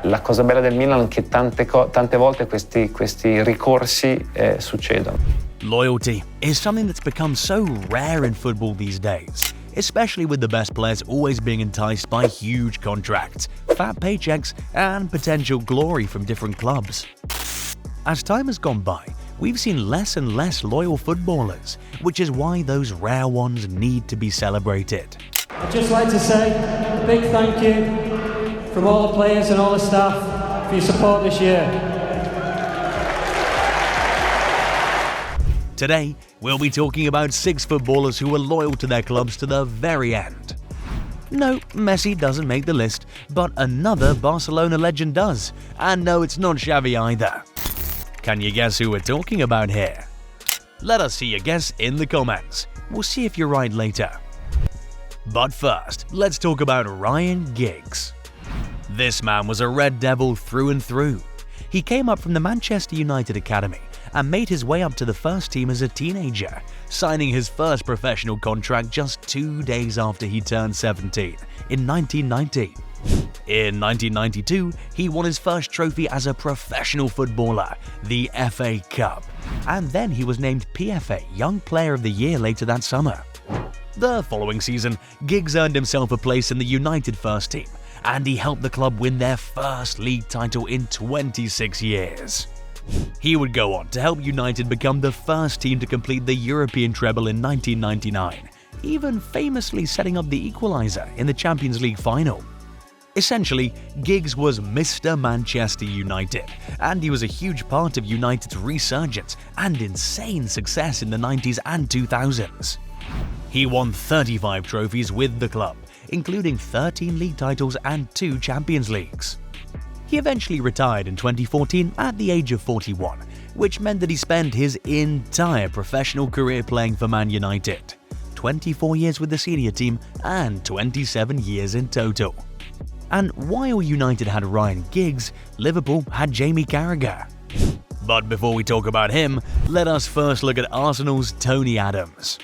La cosa bella del Milan è che tante volte questi ricorsi succedono. Loyalty is something that's become so rare in football these days, especially with the best players always being enticed by huge contracts, fat paychecks, and potential glory from different clubs. As time has gone by, we've seen less and less loyal footballers, which is why those rare ones need to be celebrated. I'd just like to say a big thank you from all the players and all the staff for your support this year. Today, we'll be talking about 6 footballers who were loyal to their clubs to the very end. No, Messi doesn't make the list, but another Barcelona legend does. And no, it's not Xavi either. Can you guess who we're talking about here? Let us see your guess in the comments. We'll see if you're right later. But first, let's talk about Ryan Giggs. This man was a Red Devil through and through. He came up from the Manchester United Academy and made his way up to the first team as a teenager, signing his first professional contract just 2 days after he turned 17, in 1990. In 1992, he won his first trophy as a professional footballer, the FA Cup, and then he was named PFA Young Player of the Year later that summer. The following season, Giggs earned himself a place in the United first team, and he helped the club win their first league title in 26 years. He would go on to help United become the first team to complete the European treble in 1999, even famously setting up the equaliser in the Champions League final. Essentially, Giggs was Mr. Manchester United, and he was a huge part of United's resurgence and insane success in the 90s and 2000s. He won 35 trophies with the club, including 13 league titles and 2 Champions Leagues. He eventually retired in 2014 at the age of 41, which meant that he spent his entire professional career playing for Man United, 24 years with the senior team and 27 years in total. And while United had Ryan Giggs, Liverpool had Jamie Carragher. But before we talk about him, let us first look at Arsenal's Tony Adams.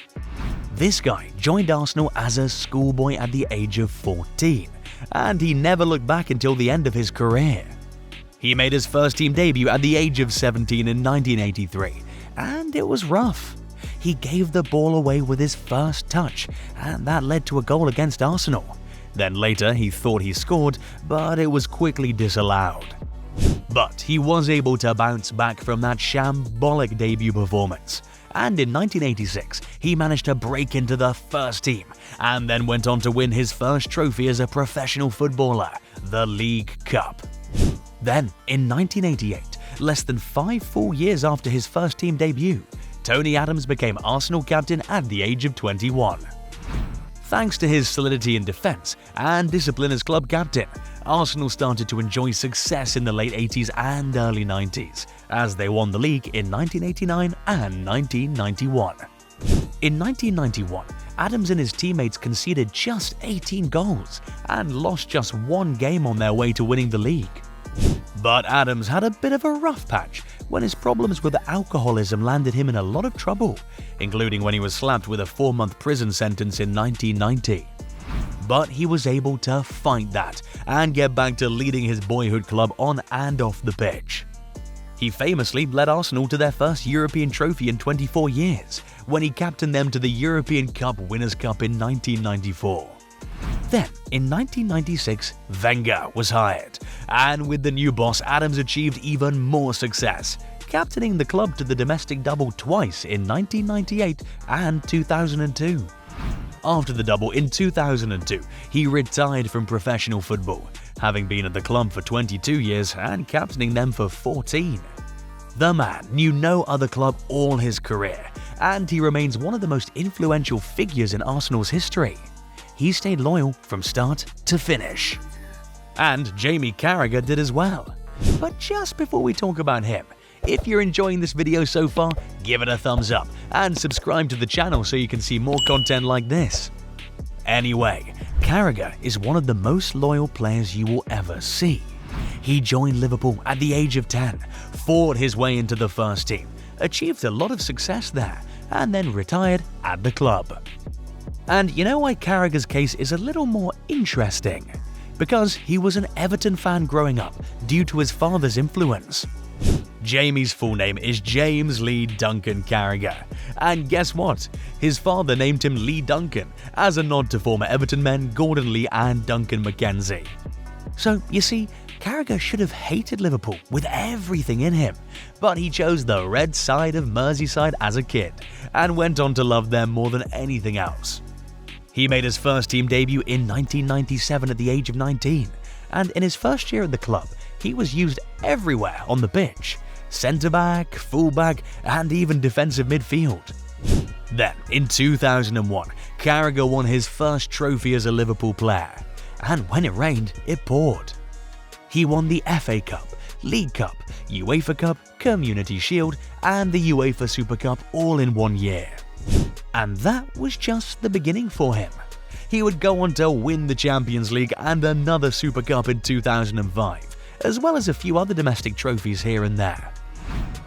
This guy joined Arsenal as a schoolboy at the age of 14, and he never looked back until the end of his career. He made his first team debut at the age of 17 in 1983, and it was rough. He gave the ball away with his first touch, and that led to a goal against Arsenal. Then later he thought he scored, but it was quickly disallowed. But he was able to bounce back from that shambolic debut performance, and in 1986 he managed to break into the first team and then went on to win his first trophy as a professional footballer, the League Cup. Then, in 1988, less than 5 full years after his first team debut, Tony Adams became Arsenal captain at the age of 21. Thanks to his solidity in defence and discipline as club captain, Arsenal started to enjoy success in the late 80s and early 90s, as they won the league in 1989 and 1991. In 1991, Adams and his teammates conceded just 18 goals and lost just 1 game on their way to winning the league. But Adams had a bit of a rough patch when his problems with alcoholism landed him in a lot of trouble, including when he was slapped with a 4-month prison sentence in 1990. But he was able to fight that and get back to leading his boyhood club on and off the pitch. He famously led Arsenal to their first European trophy in 24 years, when he captained them to the European Cup Winners' Cup in 1994. Then, in 1996, Wenger was hired, and with the new boss, Adams achieved even more success, captaining the club to the domestic double twice in 1998 and 2002. After the double in 2002, he retired from professional football, having been at the club for 22 years and captaining them for 14. The man knew no other club all his career, and he remains one of the most influential figures in Arsenal's history. He stayed loyal from start to finish. And Jamie Carragher did as well. But just before we talk about him, if you're enjoying this video so far, give it a thumbs up and subscribe to the channel so you can see more content like this. Anyway, Carragher is one of the most loyal players you will ever see. He joined Liverpool at the age of 10, fought his way into the first team, achieved a lot of success there, and then retired at the club. And you know why Carragher's case is a little more interesting? because he was an Everton fan growing up due to his father's influence. Jamie's full name is James Lee Duncan Carragher, and guess what? His father named him Lee Duncan as a nod to former Everton men Gordon Lee and Duncan McKenzie. So, you see, Carragher should have hated Liverpool with everything in him, but he chose the red side of Merseyside as a kid and went on to love them more than anything else. He made his first team debut in 1997 at the age of 19, and in his first year at the club, he was used everywhere on the pitch: centre-back, full-back, and even defensive midfield. Then, in 2001, Carragher won his first trophy as a Liverpool player, and when it rained, it poured. He won the FA Cup, League Cup, UEFA Cup, Community Shield, and the UEFA Super Cup all in 1 year. And that was just the beginning for him. He would go on to win the Champions League and another Super Cup in 2005, as well as a few other domestic trophies here and there.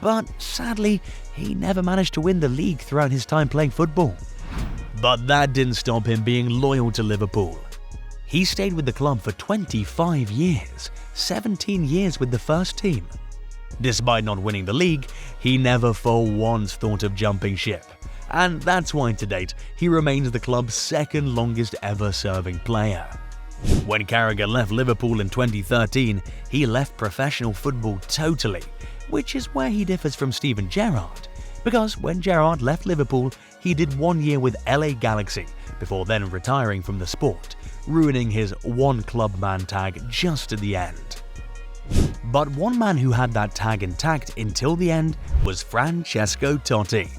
But sadly, he never managed to win the league throughout his time playing football. But that didn't stop him being loyal to Liverpool. He stayed with the club for 25 years, 17 years with the first team. Despite not winning the league, he never for once thought of jumping ship. And that's why to date, he remains the club's second longest ever serving player. When Carragher left Liverpool in 2013, he left professional football totally, which is where he differs from Steven Gerrard, because when Gerrard left Liverpool, he did 1 year with LA Galaxy before then retiring from the sport, ruining his one club man tag just at the end. But one man who had that tag intact until the end was Francesco Totti.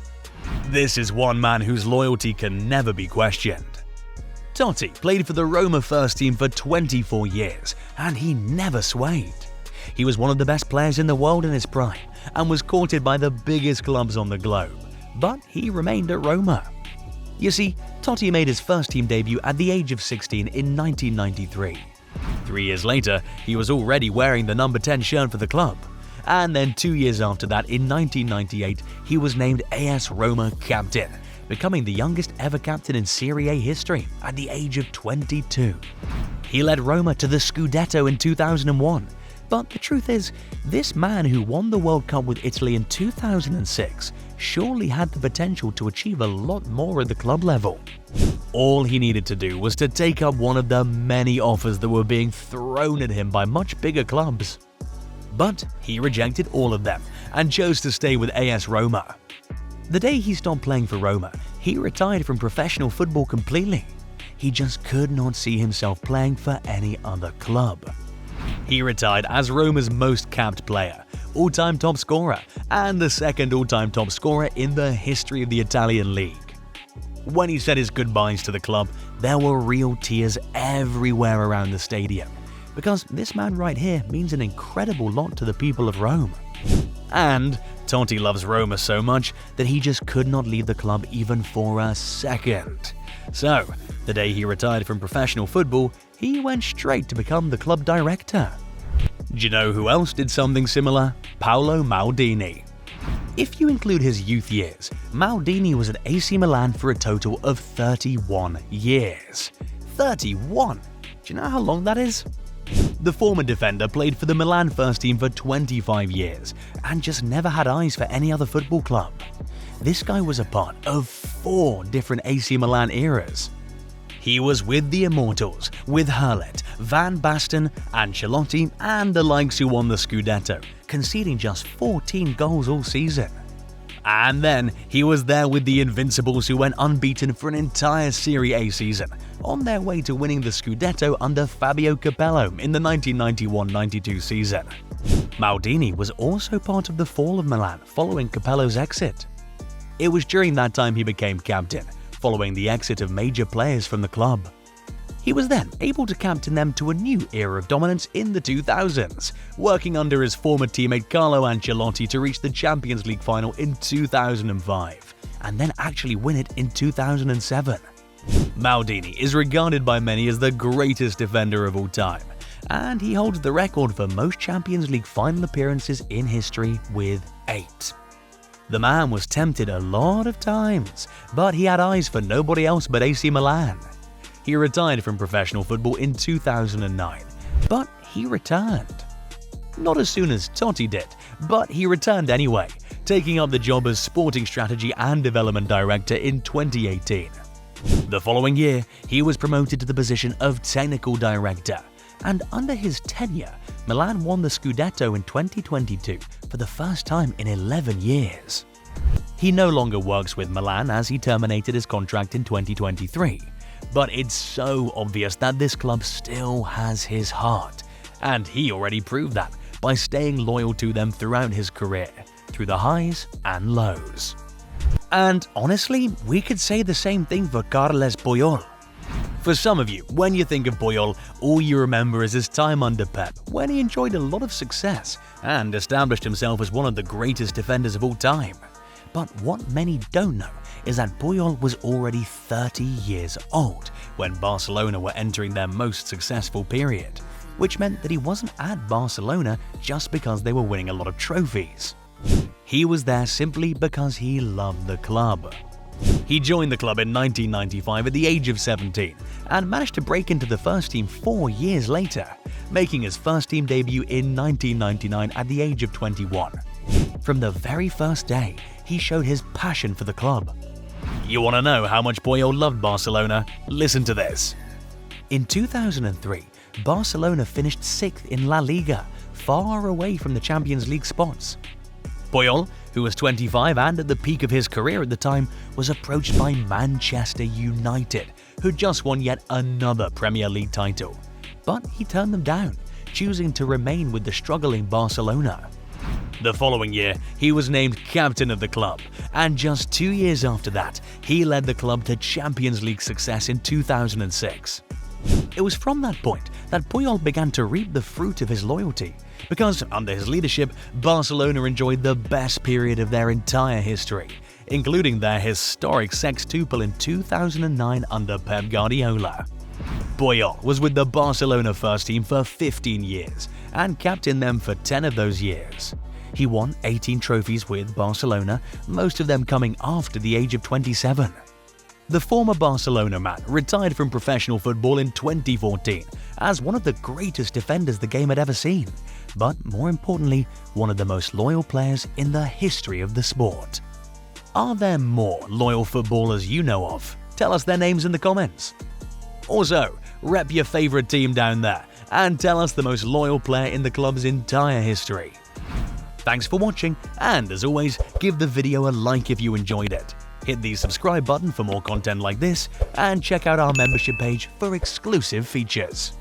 This is one man whose loyalty can never be questioned. Totti played for the Roma first team for 24 years, and he never swayed. He was one of the best players in the world in his prime, and was courted by the biggest clubs on the globe, but he remained at Roma. You see, Totti made his first team debut at the age of 16 in 1993. 3 years later, he was already wearing the number 10 shirt for the club. And then 2 years after that, in 1998, he was named AS Roma captain, becoming the youngest ever captain in Serie A history at the age of 22. He led Roma to the Scudetto in 2001. But the truth is, this man who won the World Cup with Italy in 2006 surely had the potential to achieve a lot more at the club level. All he needed to do was to take up one of the many offers that were being thrown at him by much bigger clubs. But he rejected all of them and chose to stay with AS Roma. The day he stopped playing for Roma, he retired from professional football completely. He just could not see himself playing for any other club. He retired as Roma's most capped player, all-time top scorer, and the second all-time top scorer in the history of the Italian league. When he said his goodbyes to the club, there were real tears everywhere around the stadium, because this man right here means an incredible lot to the people of Rome. And Totti loves Roma so much that he just could not leave the club even for a second. So, the day he retired from professional football, he went straight to become the club director. Do you know who else did something similar? Paolo Maldini. If you include his youth years, Maldini was at AC Milan for a total of 31 years. 31! Do you know how long that is? The former defender played for the Milan first team for 25 years and just never had eyes for any other football club. This guy was a part of 4 different AC Milan eras. He was with the Immortals, with Hurlet, Van Basten, Ancelotti, and the likes who won the Scudetto, conceding just 14 goals all season. And then he was there with the Invincibles who went unbeaten for an entire Serie A season, on their way to winning the Scudetto under Fabio Capello in the 1991-92 season. Maldini was also part of the fall of Milan following Capello's exit. It was during that time he became captain, following the exit of major players from the club. He was then able to captain them to a new era of dominance in the 2000s, working under his former teammate Carlo Ancelotti to reach the Champions League final in 2005, and then actually win it in 2007. Maldini is regarded by many as the greatest defender of all time, and he holds the record for most Champions League final appearances in history with 8. The man was tempted a lot of times, but he had eyes for nobody else but AC Milan. he retired from professional football in 2009, but he returned. Not as soon as Totti did, but he returned anyway, taking up the job as Sporting Strategy and Development Director in 2018. The following year, he was promoted to the position of Technical Director, and under his tenure, Milan won the Scudetto in 2022 for the first time in 11 years. He no longer works with Milan as he terminated his contract in 2023, but it's so obvious that this club still has his heart, and he already proved that by staying loyal to them throughout his career, through the highs and lows. And honestly, we could say the same thing for Carles Puyol. For some of you, when you think of Puyol, all you remember is his time under Pep, when he enjoyed a lot of success and established himself as one of the greatest defenders of all time. But what many don't know is that Puyol was already 30 years old when Barcelona were entering their most successful period, which meant that he wasn't at Barcelona just because they were winning a lot of trophies. He was there simply because he loved the club. He joined the club in 1995 at the age of 17 and managed to break into the first team 4 years later, making his first team debut in 1999 at the age of 21. From the very first day, he showed his passion for the club. You want to know how much Puyol loved Barcelona? Listen to this. In 2003, Barcelona finished 6th in La Liga, far away from the Champions League spots. Puyol, who was 25 and at the peak of his career at the time, was approached by Manchester United, who just won yet another Premier League title. But he turned them down, choosing to remain with the struggling Barcelona. The following year, he was named captain of the club, and just 2 years after that, he led the club to Champions League success in 2006. It was from that point that Puyol began to reap the fruit of his loyalty, because under his leadership, Barcelona enjoyed the best period of their entire history, including their historic sextuple in 2009 under Pep Guardiola. Puyol was with the Barcelona first team for 15 years and captained them for 10 of those years. He won 18 trophies with Barcelona, most of them coming after the age of 27. The former Barcelona man retired from professional football in 2014 as one of the greatest defenders the game had ever seen, but more importantly, one of the most loyal players in the history of the sport. Are there more loyal footballers you know of? Tell us their names in the comments. Also, rep your favorite team down there and tell us the most loyal player in the club's entire history. Thanks for watching, and as always, give the video a like if you enjoyed it. Hit the subscribe button for more content like this, and check out our membership page for exclusive features.